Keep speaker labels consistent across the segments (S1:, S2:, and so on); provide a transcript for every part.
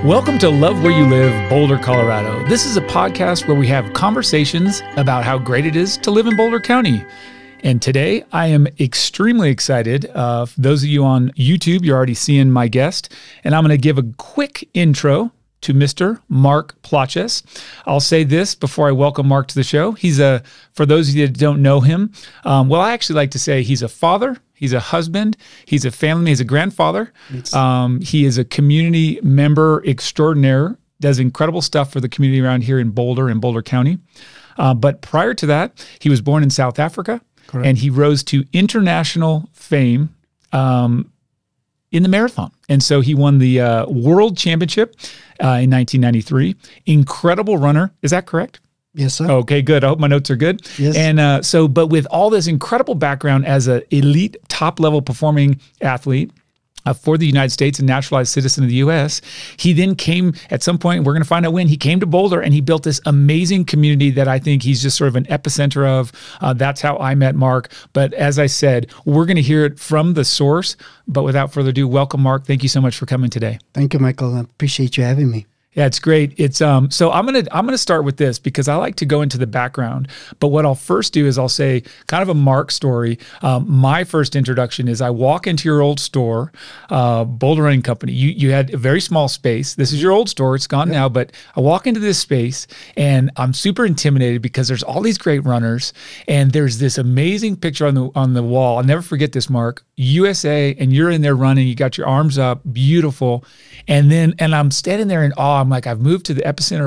S1: Welcome to Love Where You Live, Boulder, Colorado. This is a podcast where we have conversations about how great it is to live in Boulder County. And today I am extremely excited. For those of you on YouTube, you're already seeing my guest. And I'm going to give a quick intro to Mr. Mark Plaatjes. I'll say this before I welcome Mark to the show. He's for those of you that don't know him, well, I actually like to say he's a father, he's a husband, he's a family, he's a grandfather. He is a community member extraordinaire, does incredible stuff for the community around here in Boulder County. But prior to that, he was born in South Africa. Correct. And he rose to international fame in the marathon. And so he won the world championship in 1993. Incredible runner. Is that correct?
S2: Yes, sir.
S1: Okay, good. I hope my notes are good.
S2: Yes.
S1: And but with all this incredible background as an elite, top-level performing athlete for the United States and naturalized citizen of the U.S., he then came at some point, we're going to find out when, he came to Boulder and he built this amazing community that I think he's just sort of an epicenter of. That's how I met Mark. But as I said, we're going to hear it from the source. But without further ado, welcome, Mark. Thank you so much for coming today.
S2: Thank you, Michael. I appreciate you having me.
S1: Yeah, it's great. It's so I'm gonna start with this because I like to go into the background. But what I'll first do is I'll say kind of a Mark story. My first introduction is I walk into your old store, Boulder Running Company. You had a very small space. This is your old store. It's gone now, but I walk into this space and I'm super intimidated because there's all these great runners and there's this amazing picture on the wall. I'll never forget this, Mark. USA, and you're in there running. You got your arms up, beautiful. And I'm standing there in awe. I'm like, I've moved to the epicenter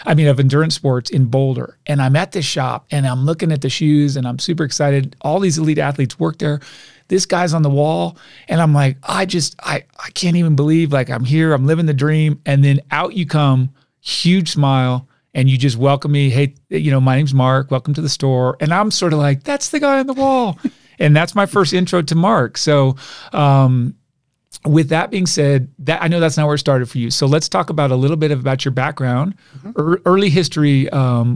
S1: of endurance sports in Boulder. And I'm at this shop and I'm looking at the shoes and I'm super excited. All these elite athletes work there. This guy's on the wall. And I'm like, I can't even believe, like, I'm here, I'm living the dream. And then out you come, huge smile. And you just welcome me. Hey, my name's Mark. Welcome to the store. And I'm sort of like, that's the guy on the wall. And that's my first intro to Mark. So, with that being said, I know that's not where it started for you. So let's talk about a little bit about your background, early history,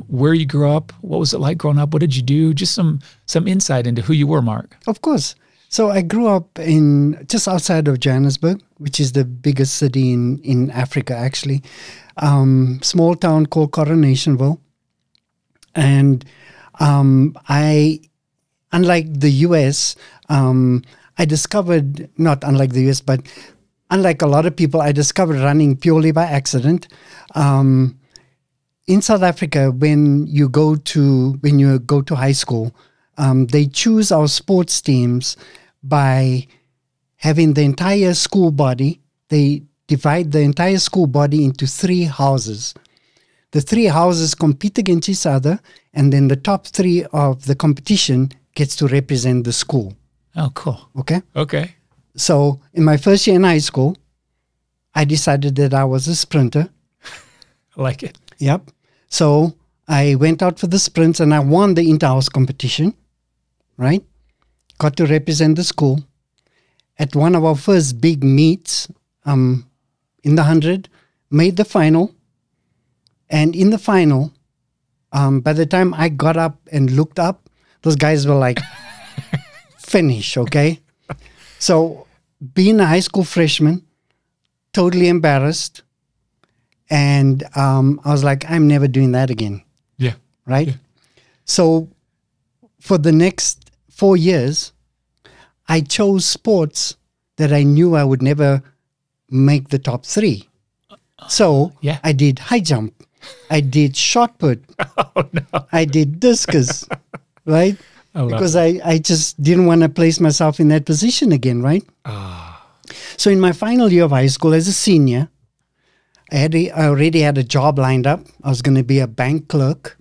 S1: where you grew up. What was it like growing up? What did you do? Just some insight into who you were, Mark.
S2: Of course. So I grew up in just outside of Johannesburg, which is the biggest city in Africa, actually. Small town called Coronationville. And unlike the U.S., I discovered, not unlike the US, but unlike a lot of people, I discovered running purely by accident. In South Africa, when you go to high school, they choose our sports teams by having the entire school body. They divide the entire school body into 3 houses. The 3 houses compete against each other, and then the top 3 of the competition gets to represent the school.
S1: Oh, cool.
S2: Okay. So in my first year in high school, I decided that I was a sprinter.
S1: I like it.
S2: Yep. So I went out for the sprints and I won the inter-house competition, right? Got to represent the school. At one of our first big meets, in the 100, made the final. And in the final, by the time I got up and looked up, those guys were like, finish, okay? So being a high school freshman, totally embarrassed. And I was like, I'm never doing that again.
S1: Yeah.
S2: Right?
S1: Yeah.
S2: So for the next 4 years, I chose sports that I knew I would never make the top 3. So I did high jump. I did shot put.
S1: Oh, no.
S2: I did discus, right? Because I just didn't want to place myself in that position again, right? So in my final year of high school as a senior, I already had a job lined up. I was going to be a bank clerk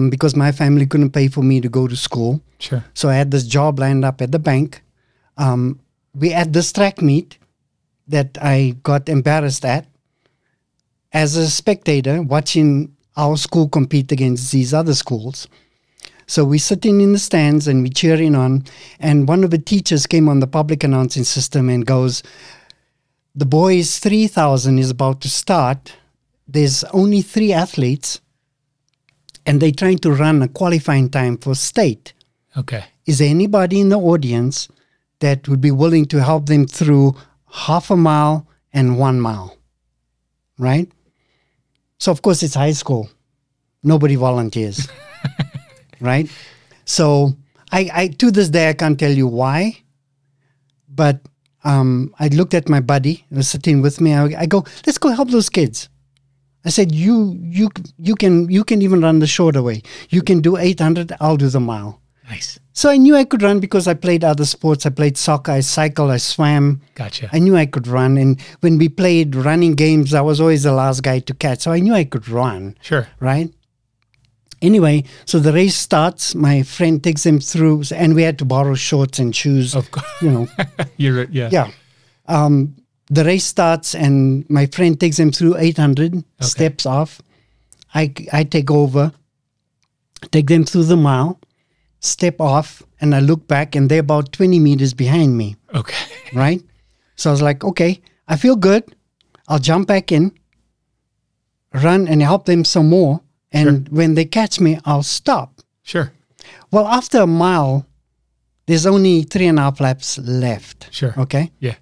S2: because my family couldn't pay for me to go to school.
S1: Sure.
S2: So I had this job lined up at the bank. We had this track meet that I got embarrassed at as a spectator watching our school compete against these other schools. So we're sitting in the stands and we're cheering on. And one of the teachers came on the public announcing system and goes, the boys 3,000 is about to start. There's only 3 athletes and they're trying to run a qualifying time for state.
S1: Okay.
S2: Is there anybody in the audience that would be willing to help them through half a mile and 1 mile? right? So, of course, it's high school. Nobody volunteers, right? So, I to this day, I can't tell you why, but I looked at my buddy who was sitting with me. I go, let's go help those kids. I said, you can even run the shorter way. You can do 800, I'll do the mile.
S1: Nice.
S2: So I knew I could run because I played other sports. I played soccer, I cycled, I swam.
S1: Gotcha.
S2: I knew I could run. And when we played running games, I was always the last guy to catch. So I knew I could run.
S1: Sure.
S2: Right? Anyway, so the race starts. My friend takes them through, and we had to borrow shorts and shoes.
S1: Of course.
S2: You know.
S1: You're yeah.
S2: Yeah. The race starts, and my friend takes them through 800 steps off. I take over, take them through the mile, step off, and I look back, and they're about 20 meters behind me.
S1: Okay.
S2: Right? So I was like, okay, I feel good. I'll jump back in, run, and help them some more. And when they catch me, I'll stop.
S1: Sure.
S2: Well, after a mile, there's only 3.5 laps left.
S1: Sure.
S2: Okay?
S1: Yeah.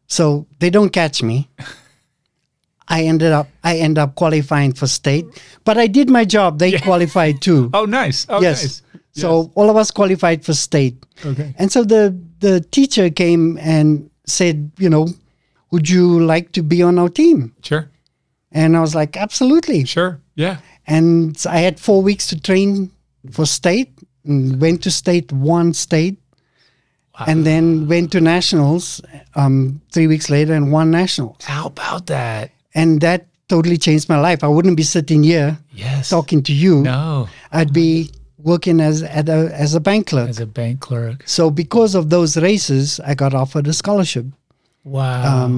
S2: So they don't catch me. I end up qualifying for state, but I did my job. They qualified too.
S1: Oh, nice. Oh,
S2: yes.
S1: Nice.
S2: So all of us qualified for state.
S1: Okay.
S2: And so the teacher came and said, you know, would you like to be on our team?
S1: Sure.
S2: And I was like, absolutely.
S1: Sure. Yeah.
S2: And I had 4 weeks to train for state, and went to state, won state, and then went to nationals 3 weeks later and won nationals.
S1: How about that?
S2: And that totally changed my life. I wouldn't be sitting here talking to you.
S1: No.
S2: I'd be working as a bank clerk.
S1: As a bank clerk.
S2: So because of those races, I got offered a scholarship.
S1: Wow.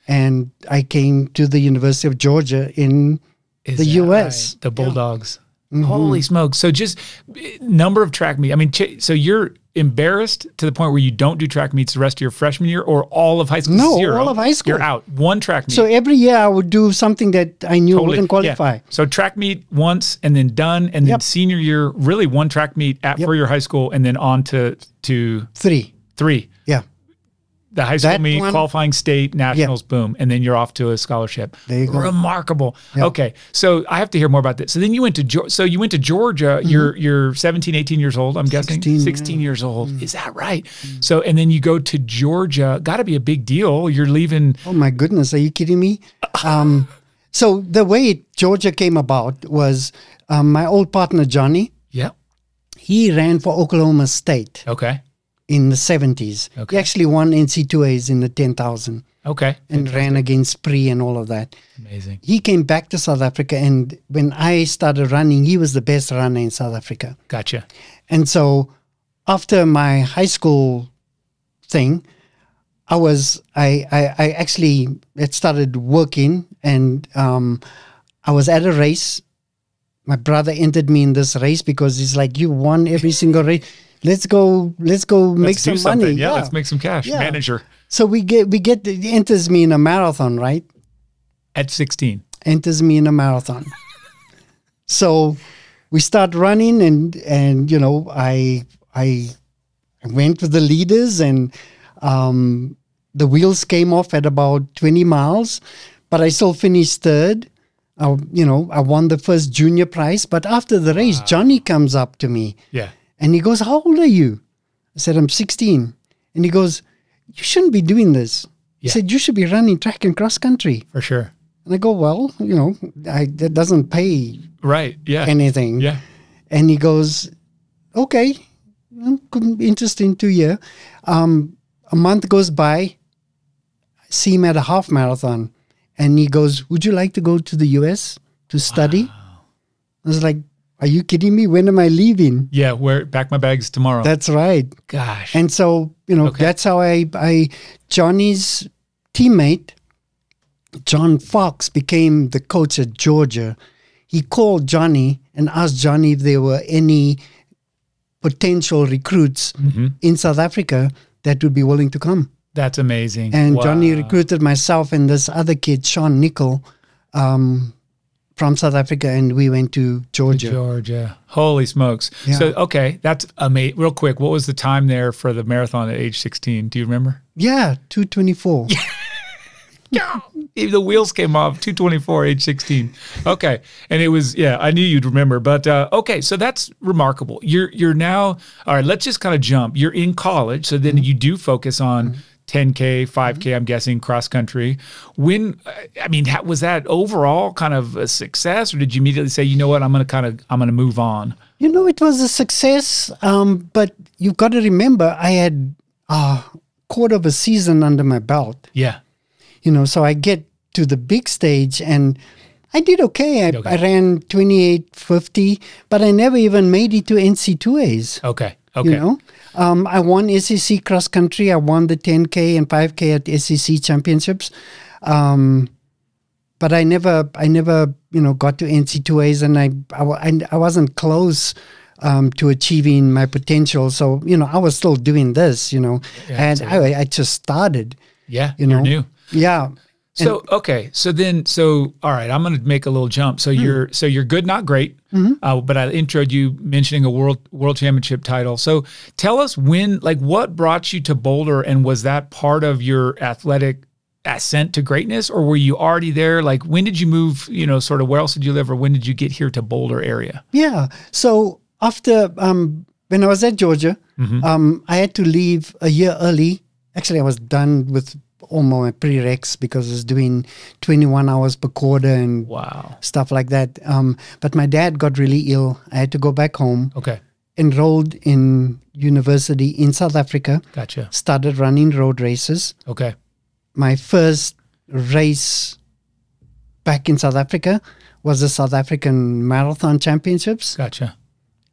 S2: And I came to the University of Georgia in the U.S.
S1: Right? The Bulldogs. Holy smokes. So just number of track meets. I mean, so you're embarrassed to the point where you don't do track meets the rest of your freshman year, or all of high school?
S2: No,
S1: Zero.
S2: all of high school.
S1: You're out. One track meet.
S2: So every year I would do something that I knew wouldn't qualify.
S1: Yeah. So track meet once and then done. And then senior year, really one track meet for your high school, and then on to three.
S2: Yeah.
S1: The high school meet, qualifying state, nationals, boom. And then you're off to a scholarship.
S2: There you go.
S1: Remarkable. Yep. Okay. So I have to hear more about this. So then you went to Georgia. You're 17, 18 years old, I'm guessing. 16 years old. Is that right? So, and then you go to Georgia. Got to be a big deal. You're leaving.
S2: Oh my goodness. Are you kidding me? So the way Georgia came about was my old partner, Johnny.
S1: Yeah.
S2: He ran for Oklahoma State.
S1: Okay.
S2: In the 70s.
S1: Okay.
S2: He actually won NC2As in the 10,000.
S1: Okay.
S2: And ran against Spree and all of that.
S1: Amazing.
S2: He came back to South Africa, and when I started running, he was the best runner in South Africa.
S1: Gotcha.
S2: And so after my high school thing, I actually had started working, and I was at a race. My brother entered me in this race because he's like, you won every single race. Let's go make some money.
S1: Yeah, let's make some cash. Yeah. Manager.
S2: So he enters me in a marathon, right?
S1: At 16.
S2: Enters me in a marathon. So we start running, and you know, I went with the leaders, and the wheels came off at about 20 miles, but I still finished third. I won the first junior prize, but after the race, Johnny comes up to me.
S1: Yeah.
S2: And he goes, how old are you? I said, I'm 16. And he goes, you shouldn't be doing this. He said, you should be running track and cross country.
S1: For sure.
S2: And I go, well, you know, that doesn't pay anything.
S1: Yeah.
S2: And he goes, okay, interesting to hear. A month goes by, I see him at a half marathon. And he goes, would you like to go to the U.S. to study? I was like, are you kidding me? When am I leaving?
S1: Yeah, pack my bags tomorrow.
S2: That's right.
S1: Gosh.
S2: And so, you know, that's how Johnny's teammate, John Fox, became the coach at Georgia. He called Johnny and asked Johnny if there were any potential recruits in South Africa that would be willing to come.
S1: That's amazing.
S2: And Johnny recruited myself and this other kid, Sean Nickel, from South Africa, and we went to Georgia.
S1: Holy smokes. Yeah. So, okay, that's amazing. Real quick, what was the time there for the marathon at age 16? Do you remember?
S2: Yeah, 2:24.
S1: The wheels came off, 224, age 16. Okay. And it was, yeah, I knew you'd remember. But okay, so that's remarkable. You're now, all right, let's just kind of jump. You're in college, so then you do focus on 10K, 5K, I'm guessing, cross country. When, I mean, was that overall kind of a success, or did you immediately say, you know what, I'm going to move on?
S2: You know, it was a success, but you've got to remember, I had a quarter of a season under my belt.
S1: Yeah.
S2: You know, so I get to the big stage and I did okay. I ran 28:50, but I never even made it to NC2As.
S1: Okay. Okay.
S2: You know, I won SEC cross country. I won the 10K and 5K at SEC championships. But I never, you know, got to NC2As, and I wasn't close to achieving my potential. So, you know, I was still doing this, you know, and I just started.
S1: Yeah,
S2: you know,
S1: you're new.
S2: Yeah.
S1: So okay, so all right, I'm going to make a little jump. So you're good, not great. But I introed you mentioning a world championship title. So tell us what brought you to Boulder, and was that part of your athletic ascent to greatness, or were you already there? Like, when did you move? You know, sort of where else did you live, or when did you get here to Boulder area?
S2: Yeah. So after when I was at Georgia, I had to leave a year early. Actually, I was done with all my prereqs because I was doing 21 hours per quarter and stuff like that. But my dad got really ill. I had to go back home.
S1: Okay.
S2: Enrolled in university in South Africa.
S1: Gotcha.
S2: Started running road races.
S1: Okay.
S2: My first race back in South Africa was the South African Marathon Championships.
S1: Gotcha.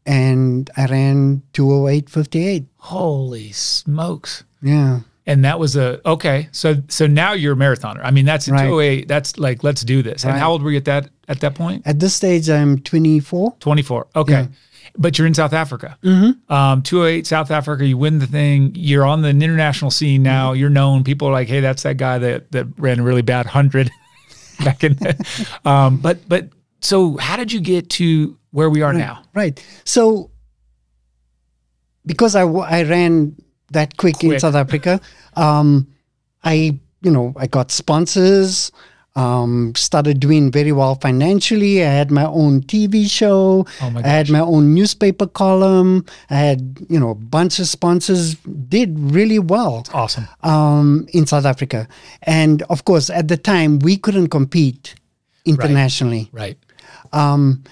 S2: And I ran 2:08:58.
S1: Holy smokes.
S2: Yeah.
S1: And that was okay. So now you're a marathoner. I mean, that's a 208. That's like, let's do this. And how old were you at that point?
S2: At this stage, I'm 24.
S1: 24. Okay. Yeah. But you're in South Africa. 208 South Africa. You win the thing. You're on the international scene now. You're known. People are like, hey, that's that guy that ran a really bad 100 back in. But so how did you get to where we are now?
S2: Right. So because I ran that quick in South Africa, I got sponsors, started doing very well financially. I had my own TV show.
S1: Oh my gosh.
S2: I had my own newspaper column. I had, a bunch of sponsors, did really well.
S1: That's awesome.
S2: In South Africa. And of course, at the time, we couldn't compete internationally.
S1: Right.
S2: And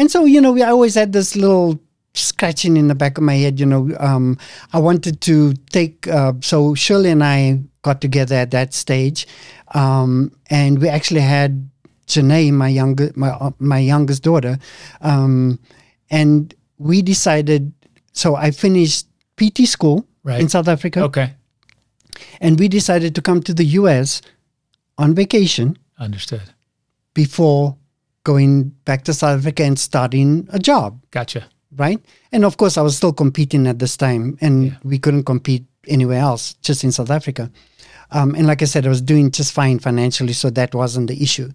S2: so, I always had this little scratching in the back of my head, I wanted to take, so Shirley and I got together at that stage, and we actually had Janae, my youngest daughter, and we decided, so I finished PT school in South Africa.
S1: Okay.
S2: And we decided to come to the US on vacation.
S1: Understood.
S2: Before going back to South Africa and starting a job.
S1: Gotcha.
S2: Right? And of course, I was still competing at this time, and we couldn't compete anywhere else, just in South Africa. And like I said, I was doing just fine financially, so that wasn't the issue.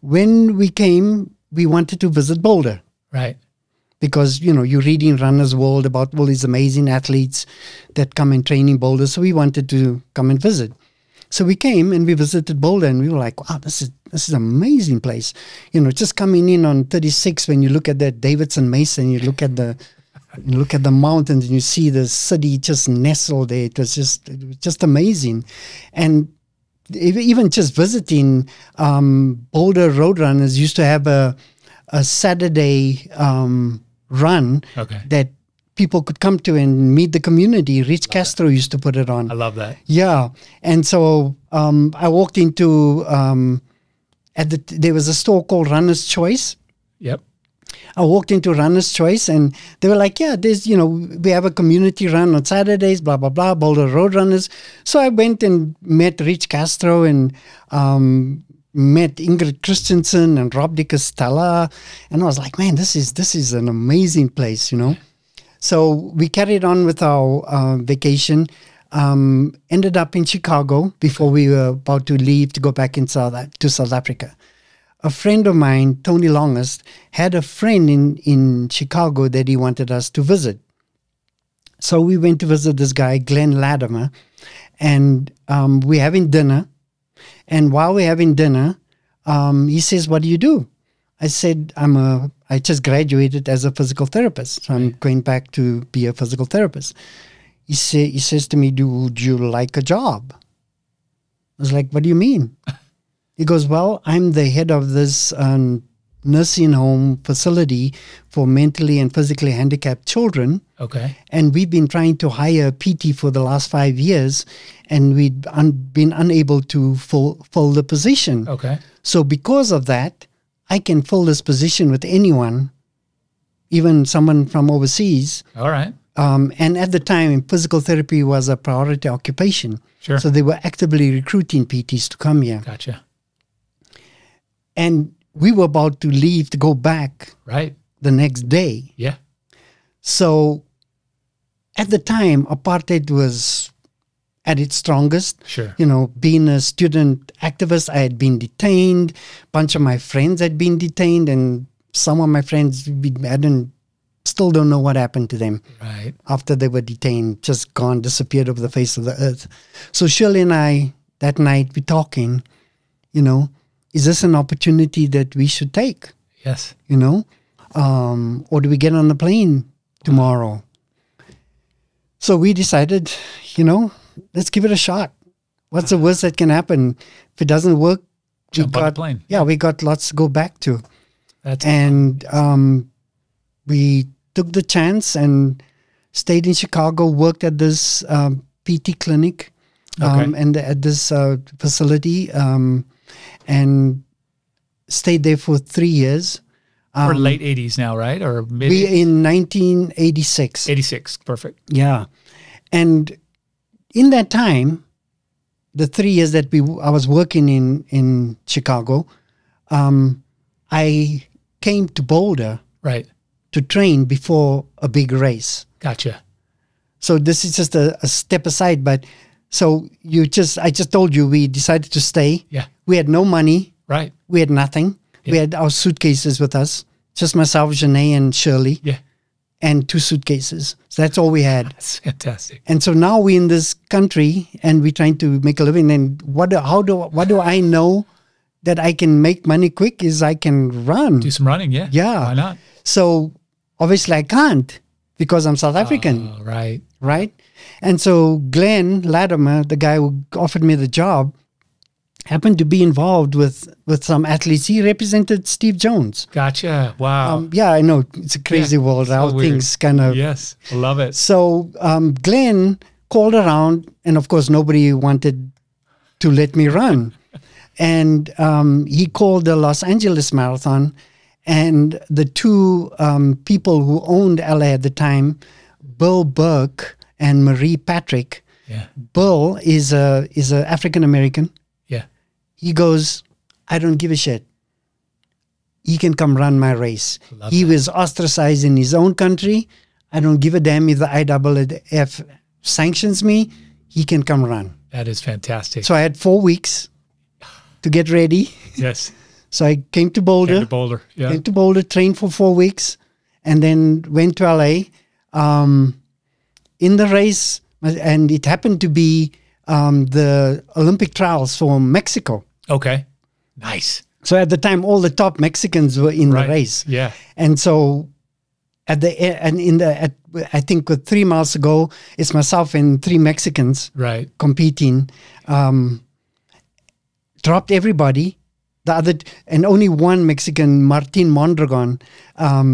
S2: When we came, we wanted to visit Boulder.
S1: Right.
S2: Because, you read in Runner's World about all these amazing athletes that come and train in Boulder, so we wanted to come and visit. So we came and we visited Boulder, and we were like, wow, this is an amazing place. Just coming in on 36, when you look at that Davidson Mason, you look at the mountains and you see the city just nestled there. It was just amazing. And even just visiting, Boulder Roadrunners used to have a Saturday run that people could come to and meet the community. Rich Castro used to put it on.
S1: I love that.
S2: Yeah. And so I walked into, there was a store called Runner's Choice.
S1: Yep.
S2: I walked into Runner's Choice, and they were like, yeah, there's, we have a community run on Saturdays, blah, blah, blah, Boulder Roadrunners. So I went and met Rich Castro and met Ingrid Christensen and Rob DiCostella. And I was like, man, this is an amazing place, So we carried on with our vacation, ended up in Chicago before we were about to leave to go back to South Africa. A friend of mine, Tony Longest, had a friend in Chicago that he wanted us to visit. So we went to visit this guy, Glenn Latimer, and we're having dinner. And while we're having dinner, he says, "What do you do?" I said, I just graduated as a physical therapist. So I'm going back to be a physical therapist. He says to me, "Would you like a job?" I was like, "What do you mean?" He goes, "Well, I'm the head of this nursing home facility for mentally and physically handicapped children.
S1: Okay.
S2: And we've been trying to hire a PT for the last 5 years, and we've been unable to fill the position.
S1: Okay.
S2: So because of that, I can fill this position with anyone, even someone from overseas."
S1: All right.
S2: And at the time, physical therapy was a priority occupation.
S1: Sure.
S2: So they were actively recruiting PTs to come here.
S1: Gotcha.
S2: And we were about to leave to go back
S1: Right.
S2: the next day.
S1: Yeah.
S2: So at the time, apartheid was at its strongest.
S1: Sure.
S2: You know, being a student activist, I had been detained. A bunch of my friends had been detained, and some of my friends still don't know what happened to them
S1: Right.
S2: after they were detained, just gone, disappeared over the face of the earth. So Shirley and I, that night, we're talking, you know, is this an opportunity that we should take?
S1: Yes.
S2: You know, or do we get on the plane tomorrow? So we decided, you know, let's give it a shot. What's the worst that can happen? If it doesn't work,
S1: Jump on the plane.
S2: Yeah, we got lots to go back to.
S1: That's
S2: And we took the chance and stayed in Chicago, worked at this PT clinic and at this facility, and stayed there for 3 years.
S1: We're late 80s now, right? Or mid
S2: We in 1986.
S1: 86. Perfect.
S2: Yeah. And in that time, the 3 years that I was working in Chicago, I came to Boulder
S1: Right.
S2: to train before a big race.
S1: Gotcha.
S2: So this is just a step aside, but so I just told you we decided to stay.
S1: Yeah.
S2: We had no money.
S1: Right.
S2: We had nothing.
S1: Yeah.
S2: We had our suitcases with us, just myself, Janae, and Shirley,
S1: Yeah.
S2: and 2 suitcases. So that's all we had.
S1: That's fantastic.
S2: And so now we're in this country and we're trying to make a living. And what do I know that I can make money quick is I can run.
S1: Do some running. Yeah.
S2: Yeah.
S1: Why not?
S2: So obviously I can't because I'm South African,
S1: Oh, right.
S2: right? And so Glenn Latimer, the guy who offered me the job, happened to be involved with some athletes. He represented Steve Jones.
S1: Gotcha. Wow.
S2: Yeah, I know. It's a crazy world.
S1: so
S2: How
S1: weird.
S2: things kind of...
S1: Yes. I love it.
S2: So Glenn called around, and of course nobody wanted to let me run. And he called the Los Angeles Marathon, and the 2 people who owned LA at the time, Bill Burke and Marie Patrick.
S1: Yeah.
S2: Bill is a African American.
S1: Yeah.
S2: He goes, "I don't give a shit. He can come run my race." He was ostracized in his own country. I don't give a damn if the IAAF sanctions me. He can come run.
S1: That is fantastic.
S2: So I had 4 weeks to get ready.
S1: Yes.
S2: So I came to Boulder.
S1: Came to Boulder. Yeah.
S2: Came to Boulder, trained for 4 weeks, and then went to LA. In the race, and it happened to be the Olympic trials for Mexico.
S1: Okay. Nice.
S2: So at the time, all the top Mexicans were in the race.
S1: Yeah.
S2: And so I think with 3 miles to go, it's myself and 3 Mexicans
S1: Right.
S2: competing. Dropped everybody. And only one Mexican, Martin Mondragon,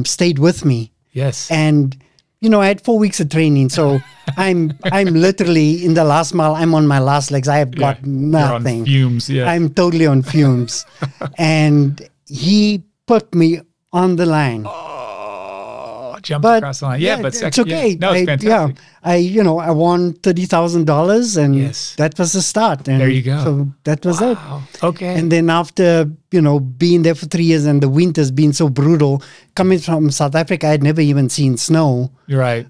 S2: stayed with me.
S1: Yes.
S2: And you know, I had 4 weeks of training, so I'm literally in the last mile. I'm on my last legs. I have got nothing.
S1: You're on fumes. Yeah.
S2: I'm totally on fumes. And he put me on the line.
S1: Jumped across the line. Yeah, but
S2: it's okay.
S1: Yeah. No, it's fantastic.
S2: I won $30,000, and
S1: Yes.
S2: that was the start. And
S1: There you go.
S2: So that was it.
S1: Wow. Okay.
S2: And then after, being there for 3 years and the winter's been so brutal, coming from South Africa, I had never even seen snow.
S1: You're right.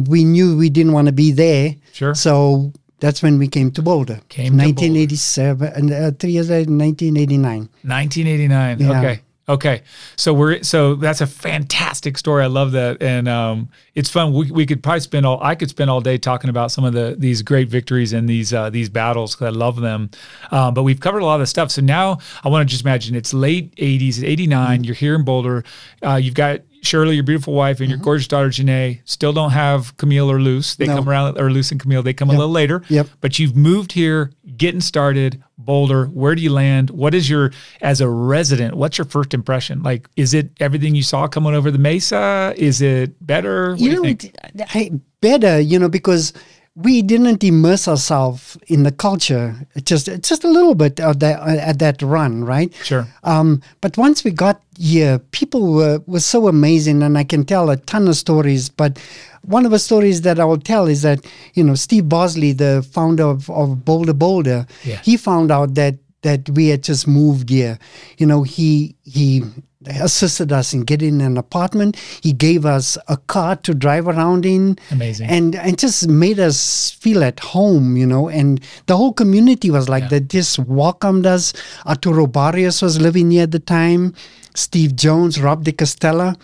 S2: We knew we didn't want to be there.
S1: Sure.
S2: So that's when we came to Boulder.
S1: Came to
S2: 1987, and 3 years later, 1989.
S1: 1989.
S2: Yeah.
S1: Okay. Okay. So that's a fantastic story. I love that. And it's fun. We could probably I could spend all day talking about some of these great victories and these battles, because I love them. But we've covered a lot of the stuff. So now I want to just imagine it's late 80s, 89. You're here in Boulder. You've got Shirley, your beautiful wife, and your gorgeous daughter, Janae. Still don't have Camille or Luce. They come around, or Luce and Camille, they come a little later.
S2: Yep.
S1: But you've moved here, getting started, Boulder. Where do you land? What is as a resident, what's your first impression? Like, is it everything you saw coming over the Mesa? Is it better? What do you think?
S2: Better, because we didn't immerse ourselves in the culture, just a little bit at that run, right?
S1: Sure.
S2: But once we got here, people were so amazing, and I can tell a ton of stories. But one of the stories that I will tell is that, Steve Bosley, the founder of Boulder, he found out that we had just moved here. He assisted us in getting an apartment. He gave us a car to drive around in.
S1: Amazing.
S2: And just made us feel at home, and the whole community was like that, just welcomed us. Arturo Barrios was living here at the time. Steve Jones, Rob DeCastella.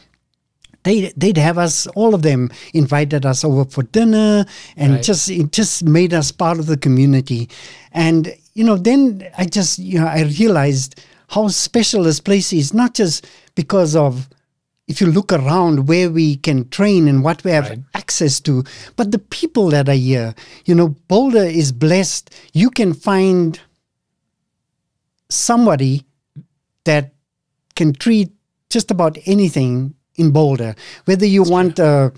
S2: They'd have us, all of them invited us over for dinner, and it just made us part of the community. And, then I realized how special this place is, not just because of, if you look around where we can train and what we have access to, but the people that are here. Boulder is blessed. You can find somebody that can treat just about anything in Boulder, whether you want a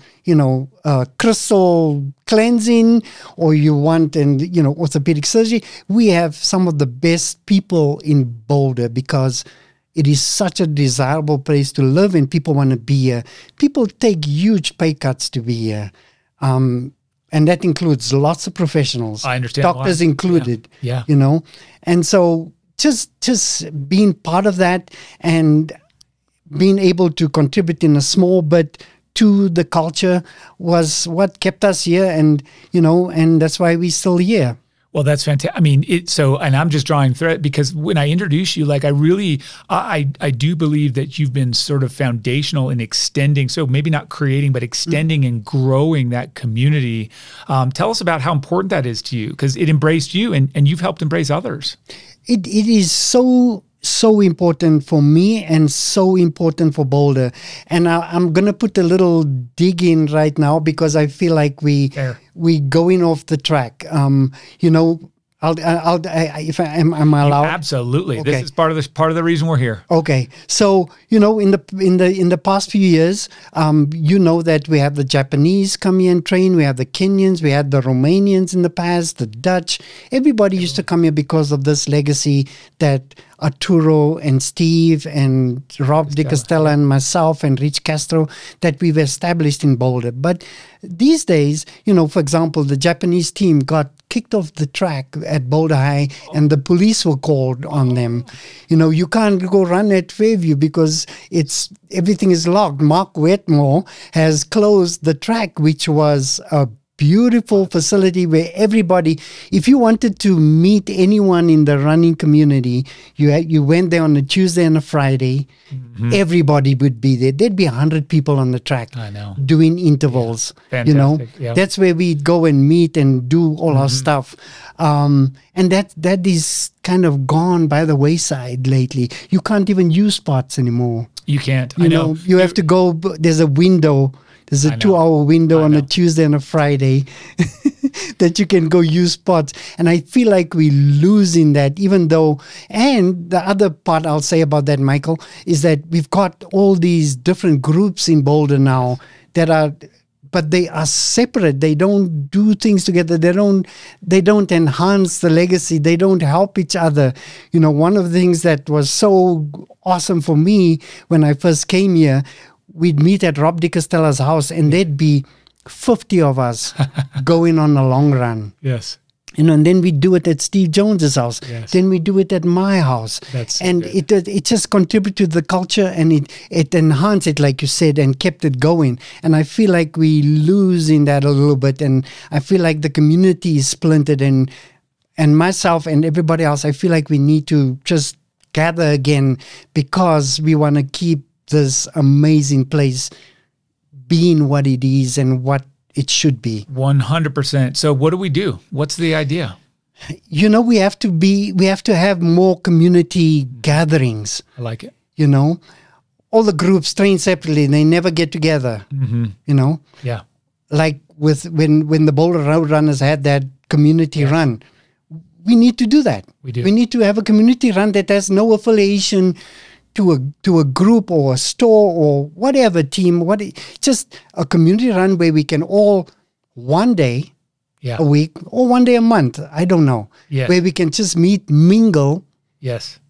S2: crystal cleansing, or you want orthopedic surgery. We have some of the best people in Boulder because it is such a desirable place to live, and people want to be here. People take huge pay cuts to be here, and that includes lots of professionals.
S1: I understand,
S2: doctors included.
S1: Yeah.
S2: And so just being part of that and being able to contribute in a small bit to the culture was what kept us here, and that's why we're still here.
S1: Well, that's fantastic. I mean, and I'm just drawing thread, because when I introduce you, like, I do believe that you've been sort of foundational in extending, so maybe not creating, but extending and growing that community. Tell us about how important that is to you, because it embraced you, and you've helped embrace others. It
S2: is so important for me and so important for Boulder. And I'm going to put a little dig in right now, because I feel like we going off the track. If I'm allowed.
S1: Absolutely.
S2: Okay.
S1: This is part of the reason we're here.
S2: Okay. So, in the past few years, that we have the Japanese come here and train. We have the Kenyans. We had the Romanians in the past, the Dutch. Everybody used to come here because of this legacy that Arturo and Steve and Rob DeCastella and myself and Rich Castro that we've established in Boulder. But these days, for example, the Japanese team got kicked off the track at Boulder High, and the police were called on them. You can't go run at Fairview because everything is locked. Mark Wetmore has closed the track, which was a beautiful facility where everybody, if you wanted to meet anyone in the running community, you went there on a Tuesday and a Friday. Everybody would be there. There'd be 100 people on the track.
S1: I know.
S2: Doing intervals.
S1: Fantastic.
S2: That's where we'd go and meet and do all our stuff. And that is kind of gone by the wayside lately. You can't even use spots anymore.
S1: You can't.
S2: I know. You have to go. There's a window. There's a 2-hour window on a Tuesday and a Friday that you can go use spots. And I feel like we're losing that, even though, and the other part I'll say about that, Michael, is that we've got all these different groups in Boulder now but they are separate. They don't do things together. They don't enhance the legacy. They don't help each other. One of the things that was so awesome for me when I first came here, we'd meet at Rob DeCastella's house, and there'd be 50 of us going on a long run.
S1: Yes.
S2: And then we do it at Steve Jones's house.
S1: Yes.
S2: Then we do it at my house.
S1: That's so
S2: and it just contributed to the culture, and it enhanced it, like you said, and kept it going. And I feel like we losing that a little bit, and I feel like the community is splintered, and myself and everybody else, I feel like we need to just gather again because we want to keep this amazing place being what it is and what it should be.
S1: 100%. So what do we do? What's the idea?
S2: You know, we have to have more community gatherings.
S1: I like it.
S2: You know, all the groups train separately and they never get together. You know,
S1: Yeah.
S2: like with when the Boulder Road Runners had that community run, we need to do that.
S1: We do.
S2: We need to have a community run that has no affiliation to a group or a store or whatever team. Just a community run where we can all one day a week or one day a month, I don't know, where we can just meet, mingle,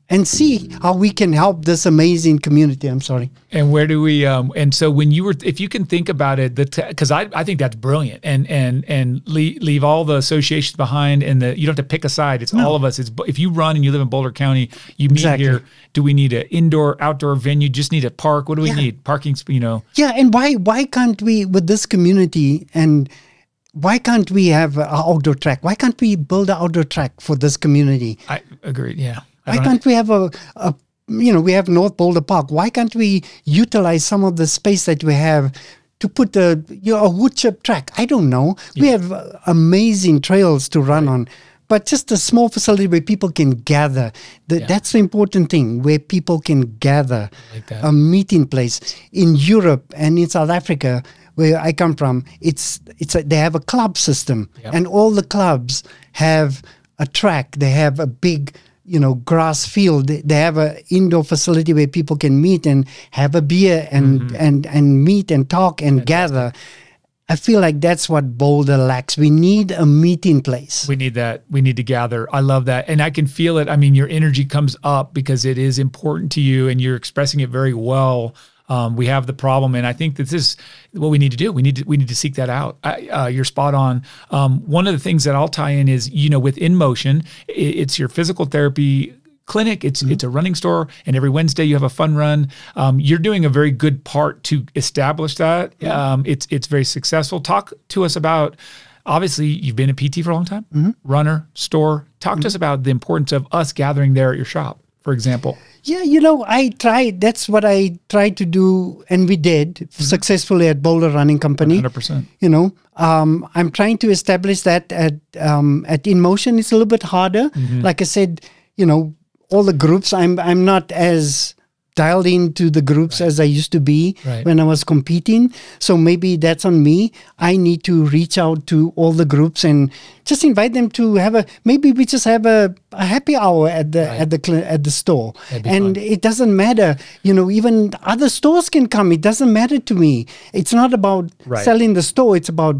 S2: and see how we can help this amazing community. I'm sorry.
S1: And where do we, and so when you were, if you can think about it, because I think that's brilliant, and leave all the associations behind, and you don't have to pick a side. It's all of us. It's, if you run and you live in Boulder County, you meet here. Do we need an indoor, outdoor venue? Just need a park? What do we need? Parking, you know?
S2: Yeah, and why can't we, with this community, and why can't we have an outdoor track? Why can't we build an outdoor track for this community?
S1: I agree, yeah.
S2: Why can't we have we have North Boulder Park. Why can't we utilize some of the space that we have to put a wood chip track? I don't know. We have amazing trails to run on, but just a small facility where people can gather. That's the important thing, where people can gather.
S1: Like that.
S2: A meeting place. In Europe and in South Africa, where I come from, they have a club system, and all the clubs have a track. They have a big grass field. They have an indoor facility where people can meet and have a beer and meet and talk and gather. I feel like that's what Boulder lacks. We need a meeting place.
S1: We need that. We need to gather. I love that. And I can feel it. I mean, your energy comes up because it is important to you and you're expressing it very well. We have the problem, and I think that this is what we need to do. We need to seek that out. You're spot on. One of the things that I'll tie in is, with In Motion, it's your physical therapy clinic. It's a running store, and every Wednesday you have a fun run. You're doing a very good part to establish that. It's very successful. Talk to us about. Obviously, you've been a PT for a long time. Runner, store. Talk to us about the importance of us gathering there at your shop, for example.
S2: Yeah, I tried. That's what I tried to do, and we did successfully at Boulder Running Company.
S1: 100%.
S2: I'm trying to establish that at In Motion. It's a little bit harder. Like I said, all the groups. I'm not as dialed into the groups as I used to be when I was competing. So maybe that's on me. I need to reach out to all the groups and just invite them to maybe we just have a happy hour at the store. And it doesn't matter, even other stores can come. It doesn't matter to me. It's not about selling the store. It's about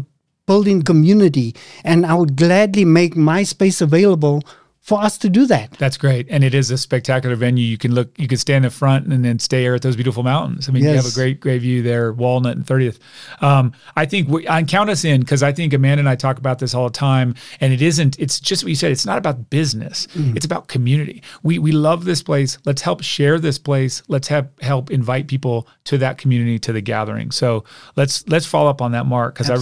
S2: building community. And I would gladly make my space available for us to do that.
S1: That's great. And it is a spectacular venue. You can stand in front and then stare at those beautiful mountains. I mean, you have a great view there, Walnut and 30th. I think count us in, because I think Amanda and I talk about this all the time, and it's just what you said. It's not about business. It's about community. We love this place. Let's help share this place. Let's help invite people to that community, to the gathering. So let's follow up on that, Mark, because I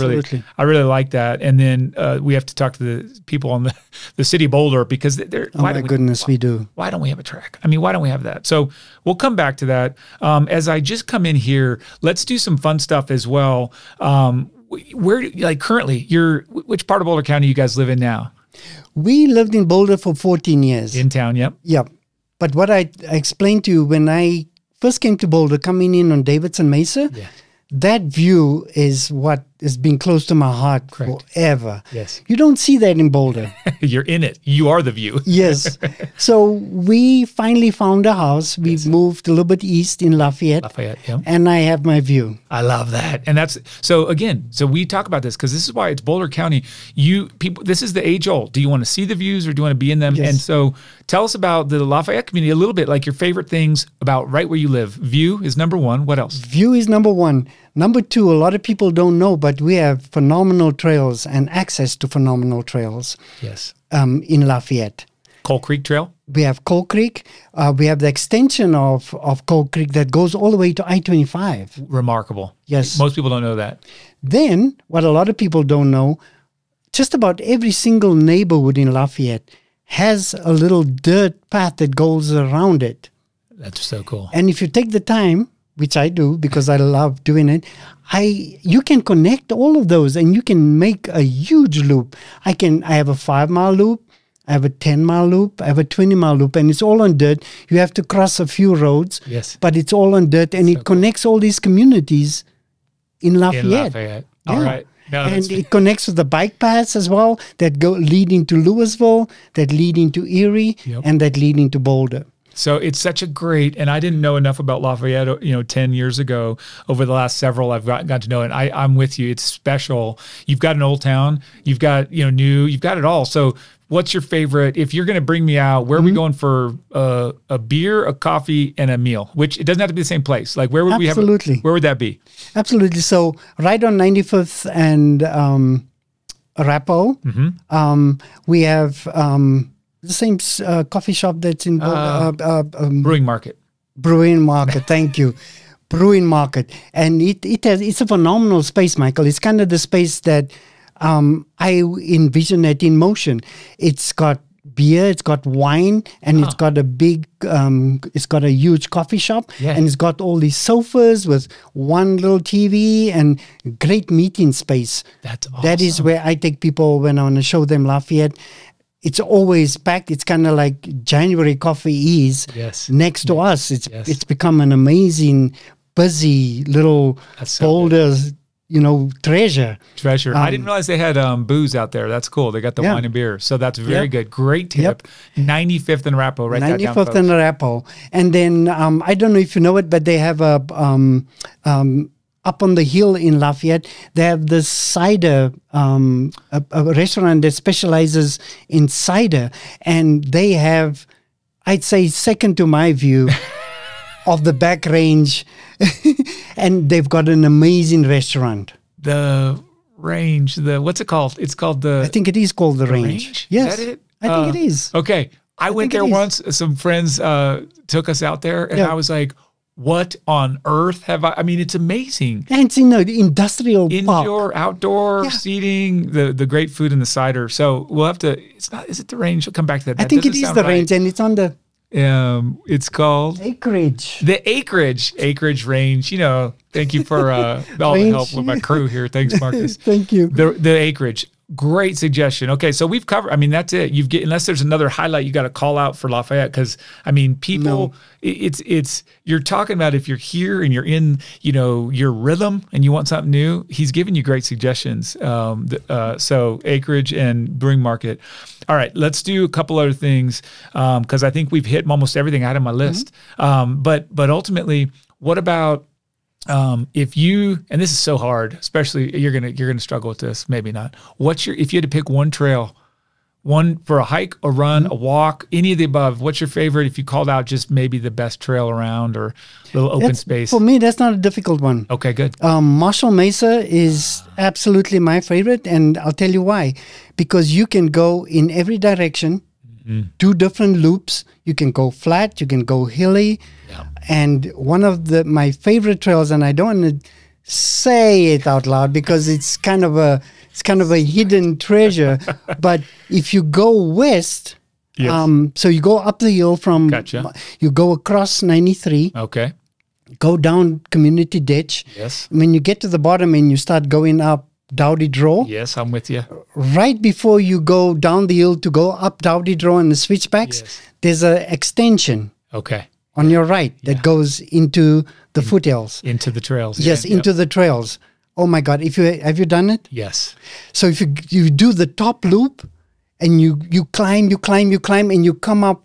S1: really like that. And then we have to talk to the people on the city of Boulder, because
S2: we do.
S1: Why don't we have a track? I mean, why don't we have that? So we'll come back to that. As I just come in here, let's do some fun stuff as well. Currently, which part of Boulder County you guys live in now?
S2: We lived in Boulder for 14 years.
S1: In town, yep.
S2: Yep. But what I explained to you when I first came to Boulder, coming in on Davidson Mesa, that view is what has been close to my heart forever.
S1: Yes.
S2: You don't see that in Boulder.
S1: You're in it. You are the view.
S2: Yes. So we finally found a house. We moved a little bit east in Lafayette. And I have my view.
S1: I love that. And that's, so we talk about this because this is why it's Boulder County. This is the age old. Do you want to see the views or do you want to be in them? Yes. And so tell us about the Lafayette community a little bit, like your favorite things about right where you live. View is number one. What else?
S2: View is number one. Number two, a lot of people don't know, but we have phenomenal trails and access to phenomenal trails.
S1: Yes.
S2: In Lafayette.
S1: Coal Creek Trail?
S2: We have Coal Creek. We have the extension of Coal Creek that goes all the way to I-25.
S1: Remarkable.
S2: Yes.
S1: Most people don't know that.
S2: Then, what a lot of people don't know, just about every single neighborhood in Lafayette has a little dirt path that goes around it.
S1: That's so cool.
S2: And if you take the time, which I do because I love doing it, you can connect all of those and you can make a huge loop. I have a 5-mile loop, I have a 10-mile loop, I have a 20-mile loop, and it's all on dirt. You have to cross a few roads,
S1: yes,
S2: but it's all on dirt, and it connects all these communities in Lafayette.
S1: Yeah. All right. No,
S2: and it connects with the bike paths as well that go lead into Louisville, that lead into Erie, and that lead into Boulder.
S1: So it's such a great, and I didn't know enough about Lafayette, 10 years ago. Over the last several, I've got to know it. I'm with you. It's special. You've got an old town. You've got, new. You've got it all. So what's your favorite? If you're going to bring me out, where are we going for a beer, a coffee, and a meal? Which it doesn't have to be the same place. Like where would we have? Where would that be?
S2: Absolutely. So right on 95th and Arapahoe, we have the same coffee shop that's in
S1: Brewing Market.
S2: Brewing Market, thank you. Brewing Market. And it's a phenomenal space, Michael. It's kind of the space that I envision it in motion. It's got beer, it's got wine, and it's got a big, it's got a huge coffee shop, and it's got all these sofas with one little TV and great meeting space.
S1: That's awesome.
S2: That is where I take people when I want to show them Lafayette. It's always packed. It's kind of like January coffee is next to us. It's become an amazing, busy little Boulder, treasure.
S1: I didn't realize they had booze out there. That's cool. They got the wine and beer. So that's very good. Great tip. 95th and Arapahoe. Write that down,
S2: 95th and Arapahoe. And then I don't know if you know it, but they have a up on the hill in Lafayette, they have this cider, a restaurant that specializes in cider. And they have, I'd say, second to my view of the back range. And they've got an amazing restaurant.
S1: The range, what's it called? It's called
S2: I think it is called the range. Yes.
S1: Is that it?
S2: I think it is.
S1: Okay. I went there once. Some friends took us out there, and I was like, what on earth have I mean, it's amazing.
S2: And it's in an industrial
S1: indoor, outdoor seating, the great food and the cider. So we'll have to, is it the range? We'll come back to that.
S2: I think it is the range, and it's on the
S1: it's called
S2: Acreage.
S1: The Acreage Range. Thank you for all the help with my crew here. Thanks, Marcus.
S2: Thank you.
S1: The Acreage. Great suggestion. Okay, so we've covered. I mean, that's it. Unless there's another highlight, you got to call out for Lafayette, because I mean, people. It's you're talking about if you're here and you're in your rhythm and you want something new. He's giving you great suggestions. So Acreage and Brewing Market. All right, let's do a couple other things because I think we've hit almost everything out of my list. But ultimately, what about? If you, and this is so hard, especially you're gonna struggle with this, maybe not. If you had to pick one trail, one for a hike, a run, a walk, any of the above, what's your favorite? If you called out just maybe the best trail around or a little open space.
S2: For me, that's not a difficult one.
S1: Okay, good.
S2: Marshall Mesa is absolutely my favorite, and I'll tell you why. Because you can go in every direction, do different loops. You can go flat, you can go hilly. Yeah. And one of my favorite trails, and I don't want to say it out loud because it's kind of a hidden treasure. But if you go west, so you go up the hill from, you go across 93.
S1: Okay.
S2: Go down Community Ditch.
S1: Yes.
S2: When you get to the bottom and you start going up Dowdy Draw.
S1: Yes, I'm with you.
S2: Right before you go down the hill to go up Dowdy Draw and the switchbacks, there's an extension.
S1: Okay.
S2: On your right that goes into the foothills.
S1: Into the trails.
S2: Yes, into the trails. Oh my God. Have you done it?
S1: Yes.
S2: So if you do the top loop and you climb, and you come up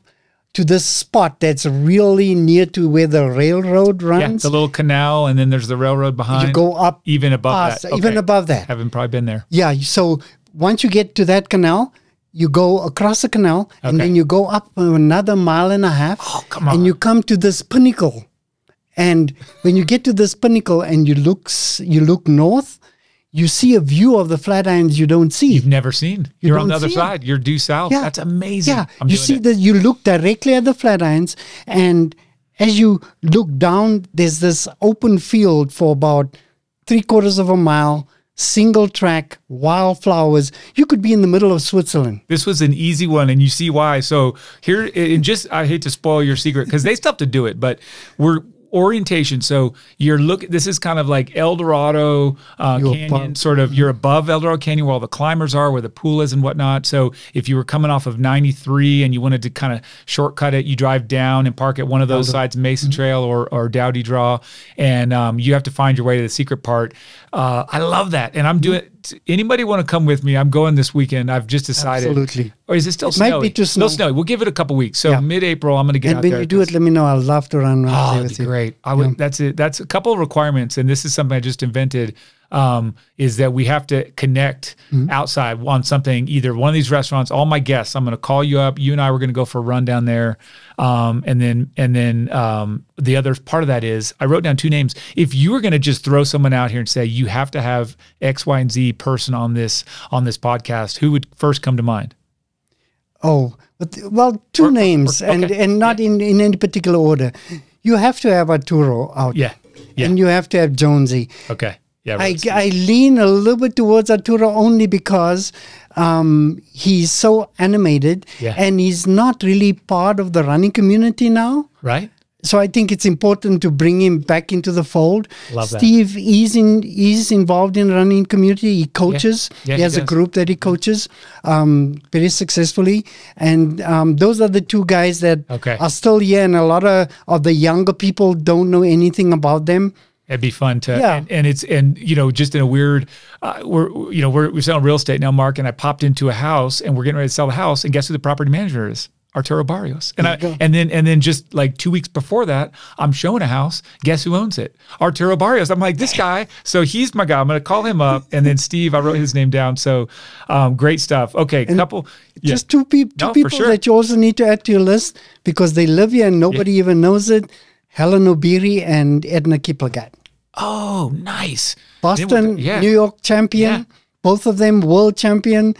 S2: to this spot that's really near to where the railroad runs.
S1: Yeah, the little canal, and then there's the railroad behind.
S2: You go up.
S1: Even above that. Okay.
S2: Even above that.
S1: Haven't probably been there.
S2: Yeah, so once you get to that canal, you go across the canal, and then you go up another 1.5 miles.
S1: Oh, come on.
S2: And you come to this pinnacle. And when you get to this pinnacle and you look north, you see a view of the Flatirons you don't see.
S1: You've never seen. You're on the other side. You're due south. Yeah. That's amazing.
S2: Yeah, you look directly at the Flatirons, and as you look down, there's this open field for about 3/4 of a mile single track, wildflowers. You could be in the middle of Switzerland.
S1: This was an easy one, and you see why. So here, and just I hate to spoil your secret because they still have to do it, but we're orientation. So this is kind of like El Dorado Canyon, sort of, you're above El Dorado Canyon where all the climbers are, where the pool is and whatnot. So if you were coming off of 93 and you wanted to kind of shortcut it, you drive down and park at one of those sides, Mesa Trail or Dowdy Draw, and you have to find your way to the secret part. I love that. And I'm doing anybody want to come with me? I'm going this weekend. I've just decided.
S2: Absolutely.
S1: Or is it still snowy?
S2: Might be too snowy.
S1: Still snowy. We'll give it a couple weeks. So mid-April, I'm going to get out there.
S2: And when you do it, let me know. I'd love to run around with you.
S1: Great. I would. That's it. That's a couple of requirements, and this is something I just invented. Is that we have to connect outside on something, either one of these restaurants. All my guests, I'm going to call you up. You and I were going to go for a run down there, and then the other part of that is I wrote down 2 names. If you were going to just throw someone out here and say you have to have X, Y, and Z person on this podcast, who would first come to mind?
S2: Oh, well, 2 names, and not in any particular order. You have to have Arturo out, and you have to have Jonesy.
S1: Okay. Yeah,
S2: I lean a little bit towards Arturo only because he's so animated and he's not really part of the running community now.
S1: Right.
S2: So I think it's important to bring him back into the fold.
S1: Love that.
S2: Steve is involved in the running community. He coaches. He has a group that he coaches very successfully. And those are the 2 guys that are still here. And a lot of the younger people don't know anything about them.
S1: It'd be fun to, and just in a weird, we're selling real estate now, Mark, and I popped into a house and we're getting ready to sell the house, and guess who the property manager is? Arturo Barrios. And then just like 2 weeks before that, I'm showing a house. Guess who owns it? Arturo Barrios. I'm like, this guy. So he's my guy. I'm going to call him up. And then Steve, I wrote his name down. So great stuff. Okay,
S2: just two people that you also need to add to your list because they live here and nobody even knows it. Helen Obiri and Edna Kiplagat.
S1: Oh, nice.
S2: Boston, New York champion. Both of them world champion.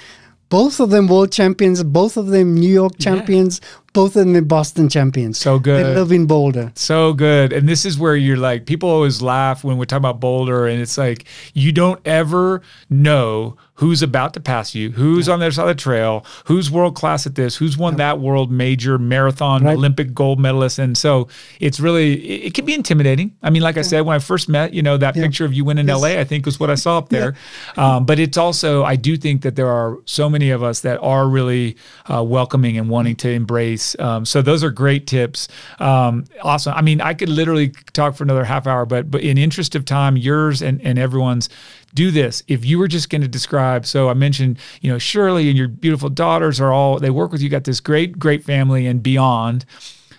S2: Both of them world champions. Both of them New York champions. Both of them Boston champions.
S1: So good.
S2: They live in Boulder.
S1: So good. And this is where you're like, people always laugh when we're talking about Boulder, and it's like, you don't ever know who's about to pass you, who's on the other side of the trail, who's world class at this, who's won that world major marathon Olympic gold medalist. And so it's really, it can be intimidating. I mean, like I said, when I first met, that picture of you winning LA, I think was what I saw up there. But it's also, I do think that there are so many of us that are really welcoming and wanting to embrace. So those are great tips. Awesome. I mean, I could literally talk for another half hour, but in interest of time, yours and everyone's, do this. If you were just going to describe, so I mentioned, Shirley and your beautiful daughters they work with you, got this great, great family and beyond.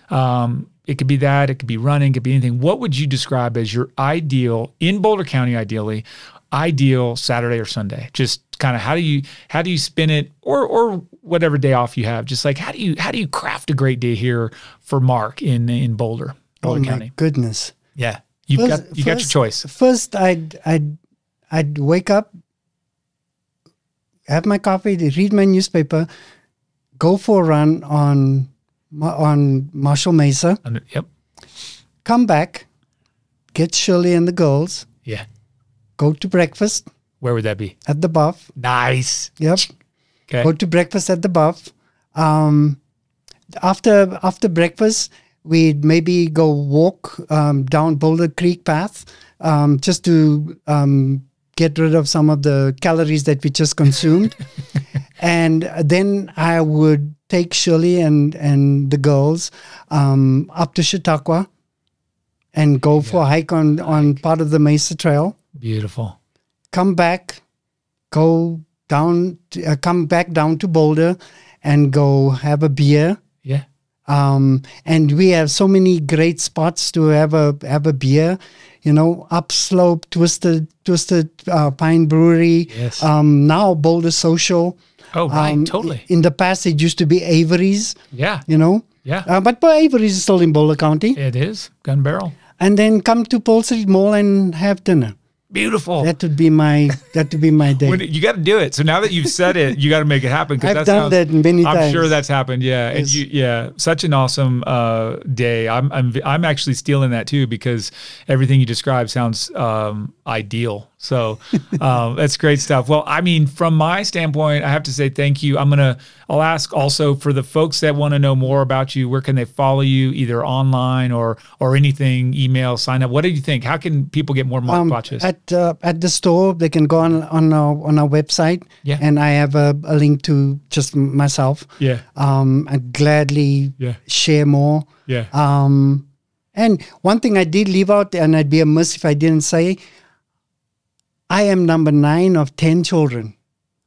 S1: It could be that, it could be running, it could be anything. What would you describe as your ideal, in Boulder County ideal Saturday or Sunday? Just kind of how do you spin it, or whatever day off you have? Just like how do you craft a great day here for Mark in Boulder County?
S2: My goodness.
S1: Yeah. You got your choice.
S2: First I'd wake up, have my coffee, read my newspaper, go for a run on Marshall Mesa.
S1: Yep.
S2: Come back, get Shirley and the girls.
S1: Yeah.
S2: Go to breakfast.
S1: Where would that be?
S2: At the Buff.
S1: Nice.
S2: Yep.
S1: Okay.
S2: Go to breakfast at the Buff. After breakfast, we'd maybe go walk down Boulder Creek path just to get rid of some of the calories that we just consumed. And then I would take Shirley and the girls up to Chautauqua and go for a hike on part of the Mesa Trail.
S1: Beautiful.
S2: Come back down to Boulder and go have a beer.
S1: Yeah.
S2: And we have so many great spots to have a beer, Upslope, Twisted Pine Brewery.
S1: Yes.
S2: Now Boulder Social.
S1: Oh, right. Totally.
S2: In the past, it used to be Avery's.
S1: Yeah.
S2: Yeah. But Avery's is still in Boulder County.
S1: It is. Gun Barrel.
S2: And then come to Pearl Street Mall and have dinner.
S1: Beautiful.
S2: That would be my day.
S1: You got to do it. So now that you've said it, you got to make it happen.
S2: I've done that many times.
S1: I'm sure that's happened. Yeah.
S2: Yes.
S1: And such an awesome day. I'm actually stealing that too, because everything you described sounds ideal. So that's great stuff. Well, I mean, from my standpoint, I have to say thank you. I'll ask also for the folks that want to know more about you, where can they follow you, either online or anything, email, sign up? What do you think? How can people get more Mark Plaatjes?
S2: At the store, they can go on our website.
S1: Yeah.
S2: And I have a link to just myself.
S1: Yeah.
S2: I'd gladly share more.
S1: Yeah.
S2: And one thing I did leave out, and I'd be amiss if I didn't say, I am number 9 of 10 children.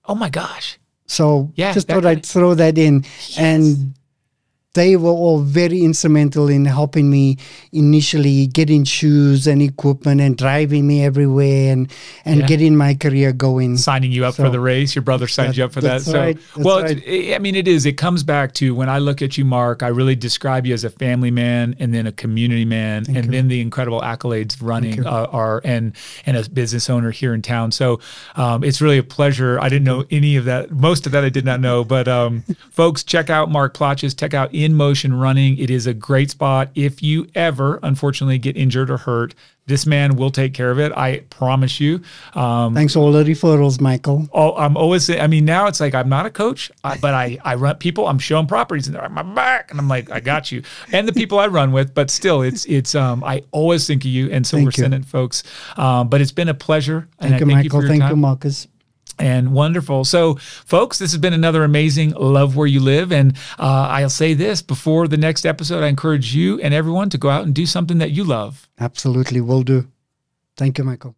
S1: Oh my gosh.
S2: So just thought I'd throw that in. Yes. And they were all very instrumental in helping me initially getting shoes and equipment and driving me everywhere and getting my career going.
S1: Signing you up for the race. Your brother signed you up for that.
S2: Right.
S1: I mean, it comes back to when I look at you, Mark, I really describe you as a family man and then a community man and then the incredible accolades running and a business owner here in town. So it's really a pleasure. I didn't know any of that. Most of that I did not know, but folks, check out Mark Plaatjes, check out In Motion Running. It is a great spot. If you ever, unfortunately, get injured or hurt, this man will take care of it. I promise you.
S2: Thanks for all the referrals, Michael.
S1: Oh, I'm always saying, I mean, now it's like, I'm not a coach, but I run people, I'm showing properties and they're on my back. And I'm like, I got you. And the people I run with, but still I always think of you. And so we're sending folks. But it's been a pleasure.
S2: Thank you, Michael. Thank you, Marcus.
S1: And wonderful. So, folks, this has been another amazing Love Where You Live. And I'll say this before the next episode, I encourage you and everyone to go out and do something that you love.
S2: Absolutely. Will do. Thank you, Michael.